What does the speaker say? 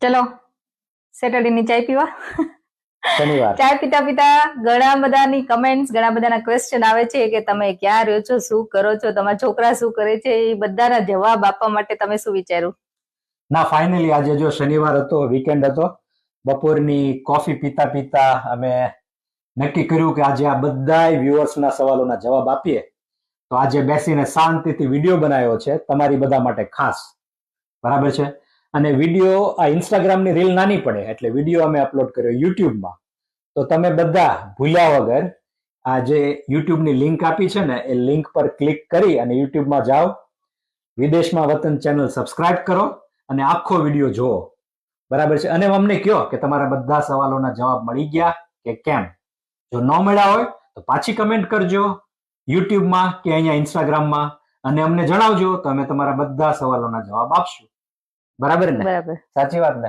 ચલો સેટરડે ની ચાય પીવા. શનિવાર ચાય પીતા પીતા ઘણા બધાની કમેન્ટ્સ, ઘણા બધાના ક્વેશ્ચન આવે છે કે તમે ક્યાં રહ્યો છો, શું કરો છો, તમારા છોકરા શું કરે છે, એ બધાના જવાબ આપવા માટે તમે શું વિચાર્યું? ના, ફાઇનલી આજે જો શનિવાર હતો, વીકેન્ડ હતો, બપોરની કોફી પીતા પીતા અમે નક્કી કર્યું કે આજે આ બધા વ્યુઅર્સના સવાલોના જવાબ આપીએ. તો આજે બેસીને શાંતિથી વિડીયો બનાવ્યો છે તમારી બધા માટે ખાસ. બરાબર છે. અને વિડીયો આ ઇન્સ્ટાગ્રામની રીલ નાની પડે એટલે વિડીયો અમે અપલોડ કર્યો યુટ્યુબમાં. તો તમે બધા ભૂલ્યા વગર આ જે યુટ્યુબની લિંક આપી છે ને એ લિંક પર ક્લિક કરી અને યુટ્યુબમાં જાઓ, વિદેશમાં વતન ચેનલ સબસ્ક્રાઇબ કરો અને આખો વિડીયો જુઓ. બરાબર છે. અને અમને કહો કે તમારા બધા સવાલોના જવાબ મળી ગયા કે કેમ. જો ન મળ્યા હોય તો પાછી કમેન્ટ કરજો યુટ્યુબમાં કે અહીંયા ઇન્સ્ટાગ્રામમાં, અને અમને જણાવજો તો અમે તમારા બધા સવાલોના જવાબ આપશું. બરાબર ને? બરાબર. સાચી વાત ને?